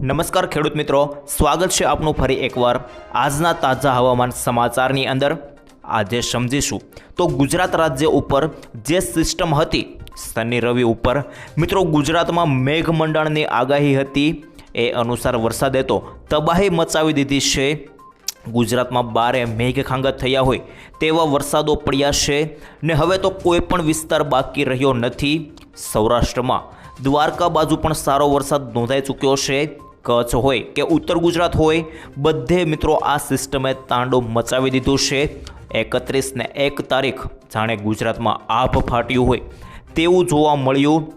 નમસ્કાર ખેડૂત મિત્રો, સ્વાગત છે આપનું ફરી એકવાર આજના તાજા હવામાન સમાચારની અંદર। આજે સમજીશું તો ગુજરાત રાજ્ય ઉપર જે સિસ્ટમ હતી શનિ રવિ ઉપર મિત્રો ગુજરાતમાં મેઘમંડળની આગાહી હતી એ અનુસાર વરસાદે તો તબાહી મચાવી દીધી છે। ગુજરાતમાં બારે મેઘખાંગત થયા હોય તેવા વરસાદો પડ્યા છે ને હવે તો કોઈ પણ વિસ્તાર બાકી રહ્યો નથી। સૌરાષ્ટ્રમાં દ્વારકા બાજુ પણ સારો વરસાદ નોંધાઈ ચૂક્યો છે। કચ્છ હોય કે ઉત્તર ગુજરાત હોય બધે મિત્રો આ સિસ્ટમે તાંડવ મચાવી દીધું છે। 31 ને 1 તારીખ જાણે ગુજરાતમાં આભ ફાટ્યું હોય તેવું જોવા મળ્યું,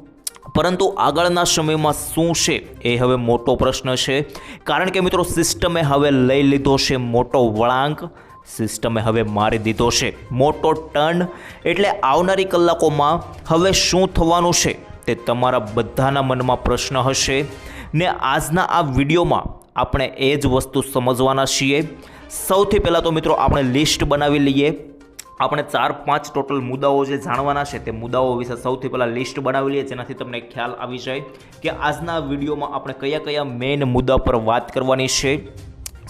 પરંતુ આગળના સમયમાં શું છે એ હવે મોટો પ્રશ્ન છે, કારણ કે મિત્રો સિસ્ટમે હવે લઈ લીધો છે મોટો વળાંક, સિસ્ટમે હવે મારી દીધો છે મોટો ટર્ન। એટલે આવનારી કલાકોમાં હવે શું થવાનું છે તે તમારા બધાના મનમાં પ્રશ્ન હશે ને આજના આ વિડીયોમાં આપણે એ જ વસ્તુ સમજવાના છીએ। સૌથી પહેલાં તો મિત્રો આપણે લિસ્ટ બનાવી લઈએ। આપણે 4-5 ટોટલ મુદ્દાઓ જે જાણવાના છે તે મુદ્દાઓ વિશે સૌથી પહેલાં લિસ્ટ બનાવી લઈએ, જેનાથી તમને ખ્યાલ આવી જાય કે આજના વિડીયોમાં આપણે કયા કયા મેઇન મુદ્દા પર વાત કરવાની છે।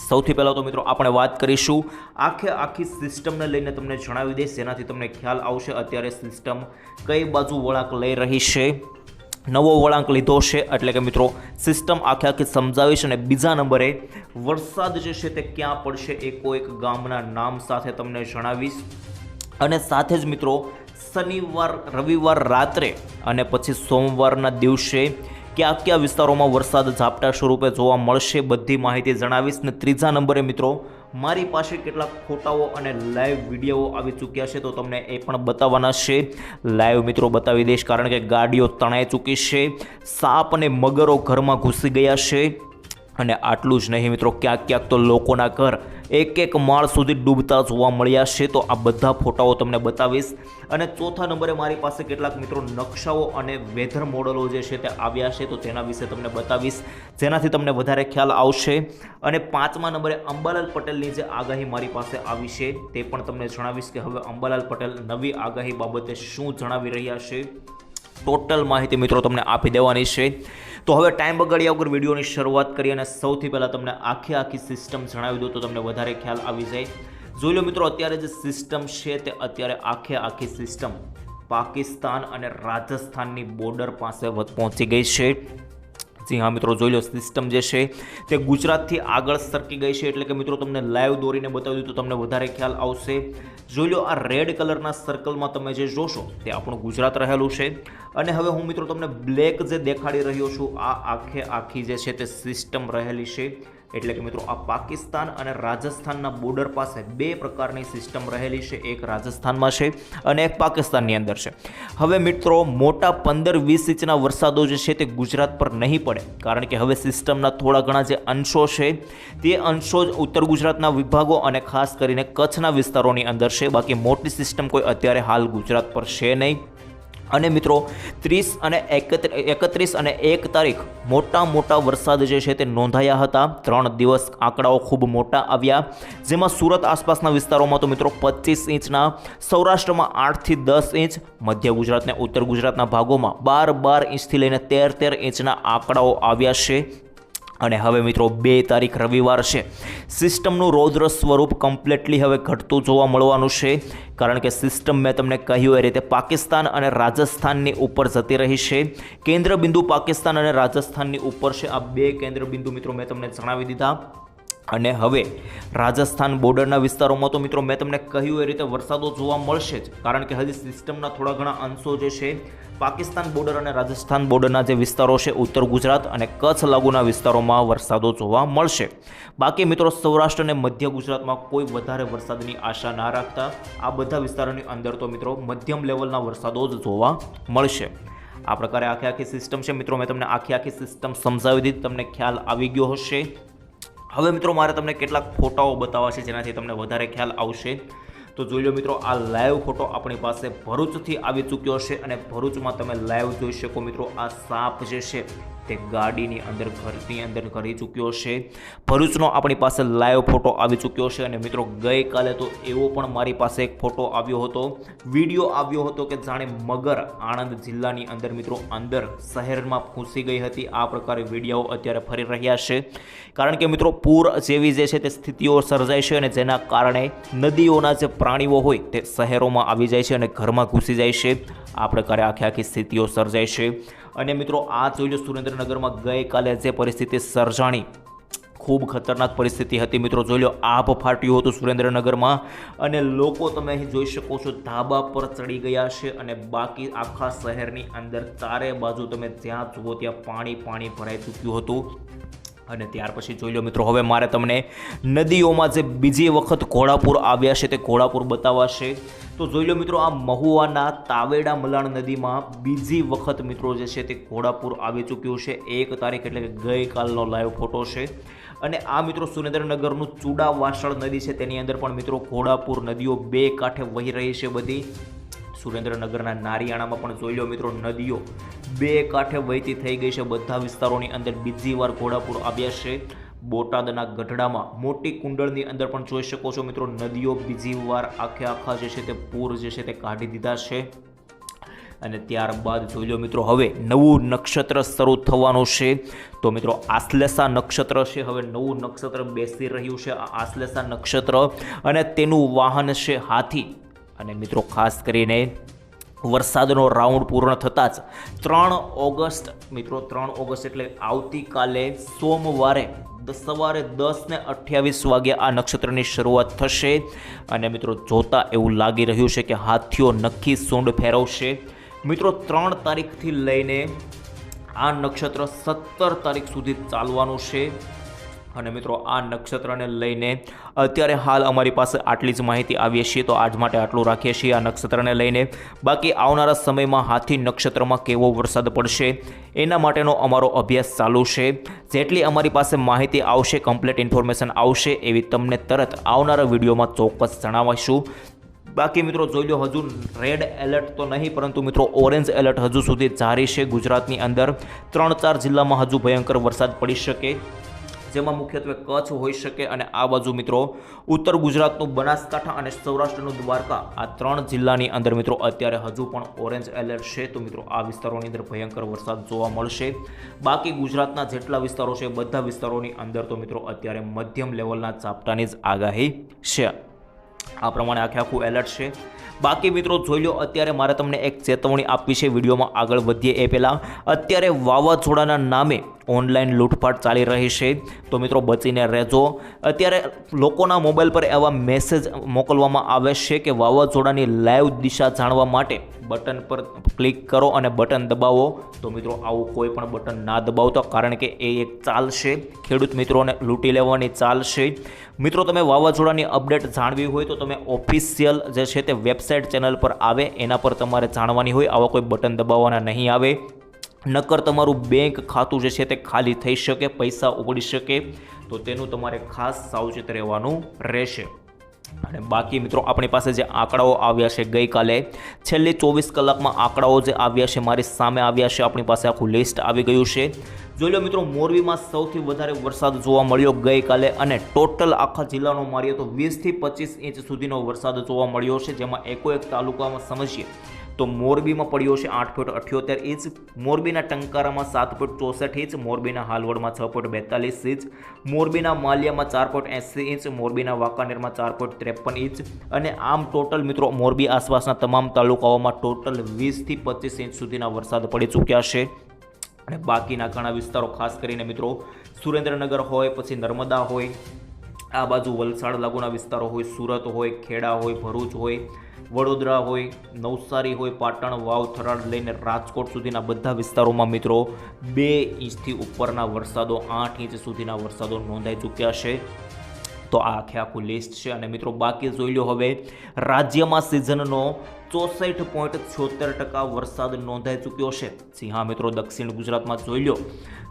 સૌથી પહેલાં તો મિત્રો આપણે વાત કરીશું આખી સિસ્ટમને લઈને તમને જણાવી દઈશ, જેનાથી તમને ખ્યાલ આવશે અત્યારે સિસ્ટમ કઈ બાજુ વળાંક લઈ રહી છે। નવો વળાંક લીધો છે એટલે કે મિત્રો સિસ્ટમ આખી સમજાવીશ, અને બીજા નંબરે વરસાદ જે છે તે ક્યાં પડશે એ કોઈક ગામના નામ સાથે તમને જણાવીશ, અને સાથે જ મિત્રો શનિવાર રવિવાર રાત્રે અને પછી સોમવારના દિવસે કયા વિસ્તારોમાં વરસાદ ઝાપટા સ્વરૂપે જોવા મળશે બધી માહિતી જણાવીશ। ને ત્રીજા નંબરે મિત્રો મારી પાસે કેટલાક ફોટાઓ અને લાઈવ વિડીયો આવી ચૂક્યા છે તો તમને એ પણ બતાવવાના છે। લાઈવ મિત્રો બતાવી દઈશ, કારણ કે ગાડીઓ તણાઈ ચૂકી છે, સાપ અને મગરો ઘરમાં ઘૂસી ગયા છે, અને આટલું જ નહીં મિત્રો ક્યાંક તો લોકોના ઘર એક માળ સુધી ડૂબતા જોવા મળ્યા છે, તો આ બધા ફોટાઓ તમને બતાવીશ। અને ચોથા નંબરે મારી પાસે કેટલાક મિત્રો નકશાઓ અને વેધર મોડલો જે છે તે આવ્યા છે તો તેના વિશે તમને બતાવીશ, જેનાથી તમને વધારે ખ્યાલ આવશે। અને પાંચમા નંબરે અંબાલાલ પટેલની જે આગાહી મારી પાસે આવી છે તે પણ તમને જણાવીશ કે હવે અંબાલાલ પટેલ નવી આગાહી બાબતે શું જણાવી રહ્યા છે। ટોટલ માહિતી મિત્રો તમને આપી દેવાની છે। તો હવે ટાઈમ બગાડ્યા વગર વિડીયોની શરૂઆત કરીએ, અને સૌથી પહેલાં તમને આખી સિસ્ટમ જણાવી દઉં તો તમને વધારે ખ્યાલ આવી જાય। જોઈ લો મિત્રો, અત્યારે જે સિસ્ટમ છે તે અત્યારે આખી સિસ્ટમ પાકિસ્તાન અને રાજસ્થાનની બોર્ડર પાસે પહોંચી ગઈ છે। જી હા મિત્રો, જોઈ લો સિસ્ટમ જે છે તે ગુજરાતથી આગળ સરકી ગઈ છે, એટલે કે મિત્રો તમને લાઈવ દોરીને બતાવી દઉં તો તમને વધારે ખ્યાલ આવશે। જોઈ લો, આ રેડ કલરના સર્કલમાં તમે જે જોશો તે આપણું ગુજરાત રહેલું છે, અને હવે હું મિત્રો તમને બ્લેક જે દેખાડી રહ્યો છું આ આખી જે છે તે સિસ્ટમ રહેલી છે, એટલે કે મિત્રો આ પાકિસ્તાન અને રાજસ્થાનના બોર્ડર પાસે બે પ્રકારની સિસ્ટમ રહેલી છે, એક રાજસ્થાનમાં છે અને એક પાકિસ્તાનની અંદર છે। હવે મિત્રો મોટા 15-20 ઇંચના વરસાદો જે છે તે ગુજરાત પર નહીં પડે, કારણ કે હવે સિસ્ટમના થોડા ઘણા જે અંશો છે તે અંશો જ ઉત્તર ગુજરાતના વિભાગો અને ખાસ કરીને કચ્છના વિસ્તારોની અંદર છે, બાકી મોટી સિસ્ટમ કોઈ અત્યારે હાલ ગુજરાત પર છે નહીં। અને મિત્રો 30 અને 31 અને 1 તારીખ મોટા વરસાદ જે છે તે નોંધાયા હતા। 3 દિવસ આંકડાઓ ખૂબ મોટા આવ્યા, જેમાં સુરત આસપાસના વિસ્તારોમાં તો મિત્રો 25 ઇંચના, સૌરાષ્ટ્રમાં 8 થી 10 ઇંચ, મધ્ય ગુજરાત અને ઉત્તર ગુજરાતના ભાગોમાં 12 ઇંચથી લઈને 13 ઇંચના આંકડાઓ આવ્યા છે। અને હવે મિત્રો 2 તારીખ રવિવાર છે, સિસ્ટમનું રૌદ્ર સ્વરૂપ કમ્પ્લીટલી હવે ઘટતું જોવા મળવાનું છે, કારણ કે સિસ્ટમ મેં તમને કહ્યું એ રીતે પાકિસ્તાન અને રાજસ્થાનની ઉપર જતી રહી છે। કેન્દ્ર બિંદુ પાકિસ્તાન અને રાજસ્થાનની ઉપર છે, આ બે કેન્દ્ર બિંદુ મિત્રો મેં તમને જણાવી દીધા। અને હવે રાજસ્થાન બોર્ડરના વિસ્તારોમાં તો મિત્રો મેં તમને કહ્યું એ રીતે વરસાદો જોવા મળશે જ, કારણ કે હજી સિસ્ટમના થોડા ઘણા અંશો જે છે પાકિસ્તાન બોર્ડર અને રાજસ્થાન બોર્ડરના જે વિસ્તારો છે ઉત્તર ગુજરાત અને કચ્છ લાગુના વિસ્તારોમાં વરસાદો જોવા મળશે। બાકી મિત્રો સૌરાષ્ટ્ર અને મધ્ય ગુજરાતમાં કોઈ વધારે વરસાદની આશા ના રાખતા, આ બધા વિસ્તારોની અંદર તો મિત્રો મધ્યમ લેવલના વરસાદો જ જોવા મળશે। આ પ્રકારે આખી સિસ્ટમ છે મિત્રો, મેં તમને આખી સિસ્ટમ સમજાવી દીધી, તમને ખ્યાલ આવી ગયો હશે। હવે મિત્રો મારે તમને કેટલાક ફોટાઓ બતાવવા છે જેનાથી તમને વધારે ખ્યાલ આવશે। તો જોઈ લો મિત્રો, આ લાઈવ ફોટો આપણી પાસે ભરૂચથી આવી ચૂક્યો છે, અને ભરૂચમાં તમે લાઈવ જોઈ શકો મિત્રો, આ સાપ જે છે તે ગાડીની અંદર ઘરની અંદર કરી ચૂક્યો છે. ભરૂચનો આપણી પાસે લાઈવ ફોટો આવી ચૂક્યો છે. અને મિત્રો ગઈકાલે તો એવો પણ મારી પાસે એક ફોટો આવ્યો હતો, વિડીયો આવ્યો હતો કે જાણે મગર આણંદ જિલ્લાની અંદર મિત્રો અંદર શહેરમાં ઘૂસી ગઈ હતી. આ પ્રકારે વિડીયો અત્યારે ફરી રહ્યા છે, કારણ કે મિત્રો પૂર જેવી જે છે તે સ્થિતિઓ સર્જાય છે અને જેના કારણે નદીઓના જે પ્રાણીઓ હોય તે શહેરોમાં આવી જાય છે અને ઘરમાં ઘૂસી જાય છે. આ પ્રકારે આખી સ્થિતિઓ સર્જાય છે. અને મિત્રો આ જોઈ લો, સુરેન્દ્રનગરમાં ગઈકાલે જે પરિસ્થિતિ સર્જાણી, ખૂબ ખતરનાક પરિસ્થિતિ હતી મિત્રો. જોઈ લો, આભ ફાટ્યું હતું સુરેન્દ્રનગરમાં અને લોકો તમે અહીં જોઈ શકો છો ધાબા પર ચડી ગયા છે. અને બાકી આખા શહેરની અંદર ચારે બાજુ તમે જ્યાં જુઓ ત્યાં પાણી ભરાઈ ચૂક્યું હતું. અને ત્યાર પછી જોઈ લો મિત્રો, હવે મારે તમને નદીઓમાં જે બીજી વખત ઘોડાપૂર આવ્યા છે તે ઘોડાપૂર બતાવાશે. તો જોઈ લો મિત્રો, આ મહુવાના તાવેડા મલાણ નદીમાં બીજી વખત મિત્રો જે છે તે ઘોડાપૂર આવી ચૂક્યું છે. 1 તારીખ એટલે કે ગઈકાલનો લાઈવ ફોટો છે. અને આ મિત્રો સુરેન્દ્રનગરનું ચુડાવાસળ નદી છે તેની અંદર પણ મિત્રો ઘોડાપૂર નદીઓ બે કાંઠે વહી રહી છે બધી. સુરેન્દ્રનગરના નારિયાણામાં પણ જોઈ લો મિત્રો, નદીઓ બે કાંઠે વહેતી થઈ ગઈ છે. બધા વિસ્તારોની અંદર બીજી વાર ઘોડાપૂર આવ્યા છે. બોટાદના ગઢડામાં મોટી કુંડળની અંદર પણ જોઈ શકો છો મિત્રો, નદીઓ બીજી વાર આખા જે છે તે પૂર જે છે તે કાઢી દીધા છે. અને ત્યારબાદ જોઈ લો મિત્રો, હવે નવું નક્ષત્ર શરૂ થવાનું છે. તો મિત્રો આશ્લેષા નક્ષત્ર છે, હવે નવું નક્ષત્ર બેસી રહ્યું છે. આ આશ્લેષા નક્ષત્ર અને તેનું વાહન છે હાથી. અને મિત્રો ખાસ કરીને વરસાદનો રાઉન્ડ પૂર્ણ થતાં જ 3 ઓગસ્ટ મિત્રો, 3 ઓગસ્ટ એટલે આવતીકાલે સોમવારે સવારે 10:28 વાગે આ નક્ષત્રની શરૂઆત થશે. અને મિત્રો જોતા એવું લાગી રહ્યું છે કે હાથીઓ નક્કી સૂંઢ ફેરવશે. મિત્રો 3 તારીખથી લઈને આ નક્ષત્ર 17 તારીખ સુધી ચાલવાનું છે. અને મિત્રો આ નક્ષત્રને લઈને અત્યારે હાલ અમારી પાસે આટલી જ માહિતી આવીએ છીએ, તો આજ માટે આટલું રાખીએ છીએ આ નક્ષત્રને લઈને. બાકી આવનારા સમયમાં હાથી નક્ષત્રમાં કેવો વરસાદ પડશે એના માટેનો અમારો અભ્યાસ ચાલુ છે. જેટલી અમારી પાસે માહિતી આવશે, કમ્પ્લીટ ઇન્ફોર્મેશન આવશે, એવી તમને તરત આવનારા વિડીયોમાં ચોક્કસ જણાવીશું. બાકી મિત્રો જોઈ લો, હજુ રેડ એલર્ટ તો નહીં, પરંતુ મિત્રો ઓરેન્જ એલર્ટ હજુ સુધી જારી છે. ગુજરાતની અંદર 3-4 જિલ્લામાં હજુ ભયંકર વરસાદ પડી શકે, જેમાં મુખ્યત્વે કચ્છ હોઈ શકે અને આ બાજુ મિત્રો ઉત્તર ગુજરાતનું બનાસકાંઠા અને સૌરાષ્ટ્રનું દ્વારકા, આ 3 જિલ્લાની અંદર મિત્રો અત્યારે હજુ પણ ઓરેન્જ એલર્ટ છે. તો મિત્રો આ વિસ્તારોની અંદર ભયંકર વરસાદ જોવા મળશે. બાકી ગુજરાતના જેટલા વિસ્તારો છે બધા વિસ્તારોની અંદર તો મિત્રો અત્યારે મધ્યમ લેવલના ઝાપટાની જ આગાહી છે. આ પ્રમાણે આખું એલર્ટ છે. બાકી મિત્રો જોઈ લો, અત્યારે મારે તમને એક ચેતવણી આપવી છે. વિડીયોમાં આગળ વધીએ એ પહેલાં અત્યારે વાવાઝોડાના નામે ઓનલાઈન લૂંટફાટ ચાલી રહી છે, તો મિત્રો બચીને રહેજો. અત્યારે લોકોના મોબાઈલ પર એવા મેસેજ મોકલવામાં આવે છે કે વાવાઝોડાની લાઈવ દિશા જાણવા માટે બટન પર ક્લિક કરો અને બટન દબાવો. તો મિત્રો આવું કોઈ પણ બટન ના દબાવતો, કારણ કે એ એક ચાલ છે, ખેડૂત મિત્રોને લૂંટી લેવાની ચાલ છે. મિત્રો તમે વાવાઝોડાની અપડેટ જાણવી હોય તો તમે ઓફિશિયલ જે છે તે વેબસાઇટ ચેનલ પર આવે એના પર તમારે જાણવાની હોય. આવા કોઈ બટન દબાવવાના નહીં આવે, નકર તમારું બેંક ખાતું જે છે તે ખાલી થઈ શકે, પૈસા ઉગડી શકે. તો તેનું તમારે ખાસ સાવચેત રહેવાનું રહેશે. અને બાકી મિત્રો આપણી પાસે જે આંકડાઓ આવ્યા છે ગઈકાલે છેલ્લી 24 કલાકમાં આંકડાઓ જે આવ્યા છે મારી સામે આવ્યા છે, આપણી પાસે આખું લિસ્ટ આવી ગયું છે. જોઈ લો મિત્રો, મોરબીમાં સૌથી વધારે વરસાદ જોવા મળ્યો ગઈકાલે અને ટોટલ આખા જિલ્લાનો મારીએ તો 20 થી 25 ઇંચ સુધીનો વરસાદ જોવા મળ્યો છે. જેમાં એક તાલુકામાં સમજીએ તો મોરબીમાં પડ્યો છે 8.78 ઇંચ, મોરબીના ટંકારામાં 7.64 ઇંચ, મોરબીના હાલવડમાં 6.42 ઇંચ, મોરબીના માલિયામાં 4.80 ઇંચ, મોરબીના વાંકાનેરમાં 4.53 ઇંચ. અને આમ ટોટલ મિત્રો મોરબી આસપાસના તમામ તાલુકાઓમાં ટોટલ 20 થી 25 ઇંચ સુધીના વરસાદ પડી ચૂક્યા છે. અને બાકીના ઘણા વિસ્તારો ખાસ કરીને મિત્રો સુરેન્દ્રનગર હોય, પછી નર્મદા હોય, આ બાજુ વલસાડ લાગુના વિસ્તારો હોય, સુરત હોય, ખેડા હોય, ભરૂચ હોય, વડોદરા હોય, નવસારી હોય, પાટણ, વાવ, થરાદ લઈને રાજકોટ સુધીના બધા વિસ્તારોમાં મિત્રો 2 ઇંચથી ઉપરના વરસાદો, 8 ઇંચ સુધીના વરસાદો નોંધાઈ ચૂક્યા છે. તો આ આખું લિસ્ટ છે. અને મિત્રો બાકી જોઈ લો, હવે રાજ્યમાં સિઝનનો 64.76% વરસાદ નોંધાઈ ચૂક્યો છે. જી હા મિત્રો, દક્ષિણ ગુજરાતમાં જોઈ લો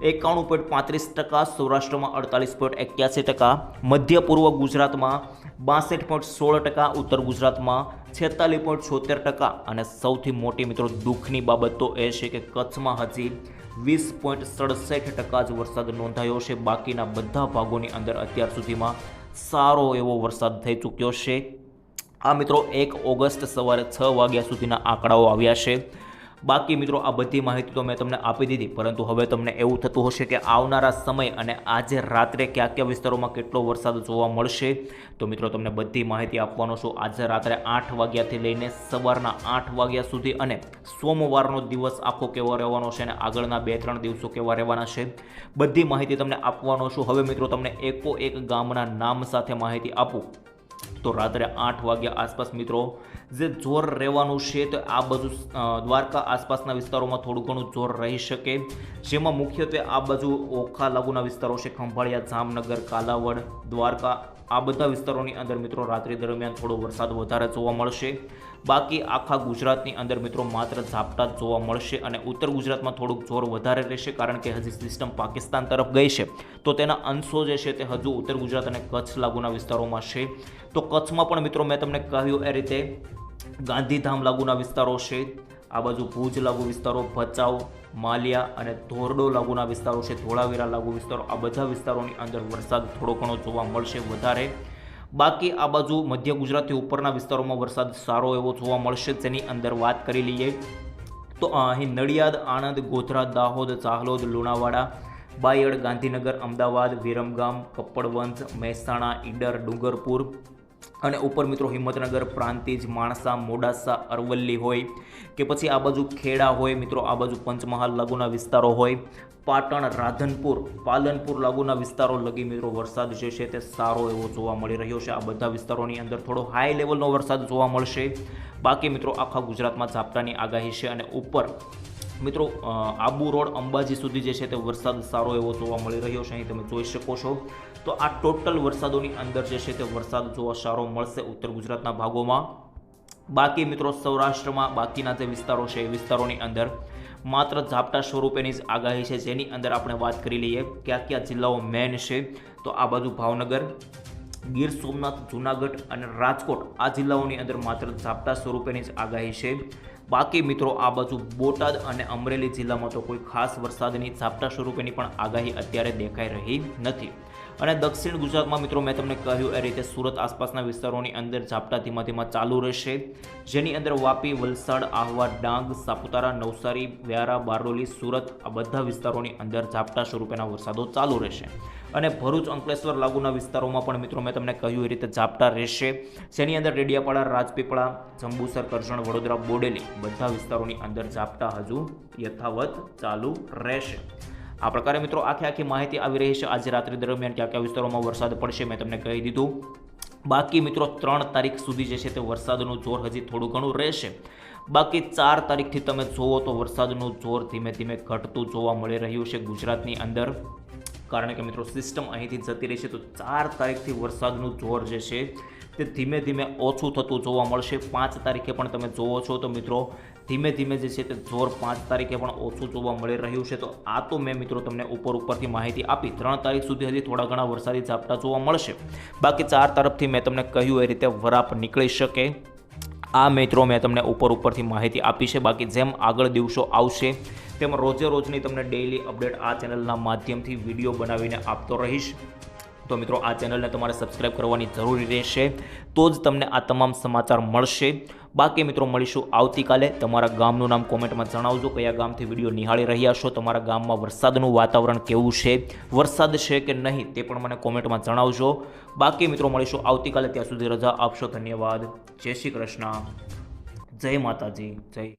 91.35%, સૌરાષ્ટ્રમાં 48.81%, મધ્ય પૂર્વ ગુજરાતમાં 62.16%, ઉત્તર ગુજરાતમાં 46.76%. અને સૌથી મોટી મિત્રો દુઃખની બાબત તો એ છે કે કચ્છમાં હજી 20.67% જ વરસાદ નોંધાયો છે. બાકીના બધા ભાગોની અંદર અત્યાર સુધીમાં સારો એવો વરસાદ થઈ ચૂક્યો છે. આ મિત્રો 1 ઓગસ્ટ સવારે 6 વાગ્યા સુધીના આંકડાઓ આવ્યા છે. બાકી મિત્રો આ બધી માહિતી તો મેં તમને આપી દીધી, પરંતુ હવે તમને એવું થતું હશે કે આવનારા સમય અને આજે રાત્રે કયા કયા વિસ્તારોમાં કેટલો વરસાદ જોવા મળશે. તો મિત્રો તમને બધી માહિતી આપવાનો છું. આજે રાત્રે 8 વાગ્યાથી લઈને સવારના 8 વાગ્યા સુધી અને સોમવારનો દિવસ આખો કેવો રહેવાનો છે અને આગળના 2-3 દિવસો કેવા રહેવાના છે, બધી માહિતી તમને આપવાનો છું. હવે મિત્રો તમને એકો-એક ગામના નામ સાથે માહિતી આપું તો રાત્રે 8 વાગ્યા આસપાસ મિત્રો જે જોર રહેવાનું છે તો આ બાજુ દ્વારકા આસપાસના વિસ્તારોમાં થોડું ઘણું જોર રહી શકે, જેમાં મુખ્યત્વે આ બાજુ ઓખા લાગુના વિસ્તારો છે, ખંભાળિયા, જામનગર, કાલાવડ, દ્વારકા, આ બધા વિસ્તારોની અંદર મિત્રો રાત્રિ દરમિયાન થોડો વરસાદ વધારે જોવા મળશે. બાકી આખા ગુજરાતની અંદર મિત્રો માત્ર ઝાપટા જ જોવા મળશે અને ઉત્તર ગુજરાતમાં થોડુંક જોર વધારે રહેશે, કારણ કે હજી સિસ્ટમ પાકિસ્તાન તરફ ગઈ છે તો તેના અંશો જે છે તે હજુ ઉત્તર ગુજરાત અને કચ્છ લાગુના વિસ્તારોમાં છે. તો કચ્છમાં પણ મિત્રો મેં તમને કહ્યું એ રીતે ગાંધીધામ લાગુના વિસ્તારો છે, આ બાજુ ભુજ લાગુ વિસ્તારો, ભચાઉ, માલિયા અને ધોરડો લાગુના વિસ્તારો છે, ધોળાવીરા લાગુ વિસ્તારો, આ બધા વિસ્તારોની અંદર વરસાદ થોડો ઘણો જોવા મળશે વધારે. બાકી આ બાજુ મધ્ય ગુજરાતથી ઉપરના વિસ્તારોમાં વરસાદ સારો એવો જોવા મળશે, જેની અંદર વાત કરી લઈએ તો અહીં નડિયાદ, આણંદ, ગોધરા, દાહોદ, ચાહલોદ, લુણાવાડા, બાયડ, ગાંધીનગર, અમદાવાદ, વિરમગામ, કપડવંજ, મહેસાણા, ઈડર, ડુંગરપુર અને ઉપર મિત્રો હિંમતનગર, પ્રાંતિજ, માણસા, મોડાસા, અરવલ્લી હોય કે પછી આ બાજુ ખેડા હોય મિત્રો, આ બાજુ પંચમહાલ લાગુના વિસ્તારો હોય, પાટણ, રાધનપુર, પાલનપુર લાગુના વિસ્તારો લગી મિત્રો વરસાદ જે છે તે સારો એવો જોવા મળી રહ્યો છે. આ બધા વિસ્તારોની અંદર થોડો હાઈ લેવલનો વરસાદ જોવા મળશે. બાકી મિત્રો આખા ગુજરાતમાં ઝાપટાની આગાહી છે અને ઉપર મિત્રો આબુ રોડ, અંબાજી સુધી જે છે તે વરસાદ સારો એવો જોવા મળી રહ્યો છે. અહીં તમે જોઈ શકો છો. તો આ ટોટલ વરસાદોની અંદર જે છે તે વરસાદ જોવા સારો મળશે ઉત્તર ગુજરાતના ભાગોમાં. બાકી મિત્રો સૌરાષ્ટ્રમાં બાકીના જે વિસ્તારો છે એ વિસ્તારોની અંદર માત્ર ઝાપટા સ્વરૂપેની જ આગાહી છે, જેની અંદર આપણે વાત કરી લઈએ કયા કયા જિલ્લાઓ મેન છે. તો આ બાજુ ભાવનગર, ગીર સોમનાથ, જૂનાગઢ અને રાજકોટ, આ જિલ્લાઓની અંદર માત્ર ઝાપટા સ્વરૂપેની જ આગાહી છે. બાકી મિત્રો આ બાજુ બોટાદ અને અમરેલી જિલ્લામાં તો કોઈ ખાસ વરસાદની ઝાપટા સ્વરૂપેની પણ આગાહી અત્યારે દેખાઈ રહી નથી. અને દક્ષિણ ગુજરાતમાં મિત્રો મેં તમને કહ્યું એ રીતે સુરત આસપાસના વિસ્તારોની અંદર ઝાપટા ધીમા ધીમા ચાલુ રહેશે, જેની અંદર વાપી, વલસાડ, આહવા, ડાંગ, સાપુતારા, નવસારી, વ્યારા, બારડોલી, સુરત, આ બધા વિસ્તારોની અંદર ઝાપટા સ્વરૂપેના વરસાદો ચાલુ રહેશે. અને ભરૂચ, અંકલેશ્વર લાગુના વિસ્તારોમાં પણ મિત્રો મેં તમને કહ્યું એ રીતે ઝાપટા રહેશે, જેની અંદર રેડિયાપાડા, રાજપીપળા, જંબુસર, કરજણ, વડોદરા, બોડેલી, બધા વિસ્તારોની અંદર ઝાપટા હજુ યથાવત ચાલુ રહેશે. આ પ્રકારે મિત્રો આખી માહિતી આવી રહી છે. આજે રાત્રિ દરમિયાન કયા કયા વિસ્તારોમાં વરસાદ પડશે મેં તમને કહી દીધું. બાકી મિત્રો 3 તારીખ સુધી જે છે તે વરસાદનું જોર હજી થોડું ઘણું રહેશે. બાકી 4 તારીખથી તમે જુઓ તો વરસાદનું જોર ધીમે ધીમે ઘટતું જોવા મળી રહ્યું છે ગુજરાતની અંદર, કારણ કે મિત્રો સિસ્ટમ અહીંથી જતી રહી છે. તો 4 તારીખથી વરસાદનું જોર જે છે તે ધીમે ધીમે ઓછું થતું જોવા મળશે. 5 તારીખે પણ તમે જોવો છો તો મિત્રો ધીમે ધીમે જે છે તે જોર 5 તારીખે પણ ઓછું જોવા મળી રહ્યું છે. તો આ તો મેં મિત્રો તમને ઉપરથી માહિતી આપી. 3 તારીખ સુધી હજી થોડા ઘણા વરસાદી ઝાપટા જોવા મળશે. બાકી 4 તરફથી મેં તમને કહ્યું એ રીતે વરાપ નીકળી શકે, આ મિત્રો મેં તમને ઉપરથી માહિતી આપી છે. બાકી જેમ આગળ દિવસો આવશે તેમ રોજે રોજની તમને ડેઇલી અપડેટ આ ચેનલના માધ્યમથી વિડીયો બનાવીને આપતો રહીશ. તો મિત્રો આ ચેનલને તમારે સબસ્ક્રાઇબ કરવાની જરૂરી રહેશે, તો જ તમને આ તમામ સમાચાર મળશે. બાકી મિત્રો મળીશું આવતીકાલે. તમારા ગામનું નામ કોમેન્ટમાં જણાવજો, કયા ગામથી વિડીયો નિહાળી રહ્યા છો, તમારા ગામમાં વરસાદનું વાતાવરણ કેવું છે, વરસાદ છે કે નહીં તે પણ મને કોમેન્ટમાં જણાવજો. બાકી મિત્રો મળીશું આવતીકાલે, ત્યાં સુધી રજા આપશો. ધન્યવાદ. જય શ્રી કૃષ્ણ. જય માતાજી. જય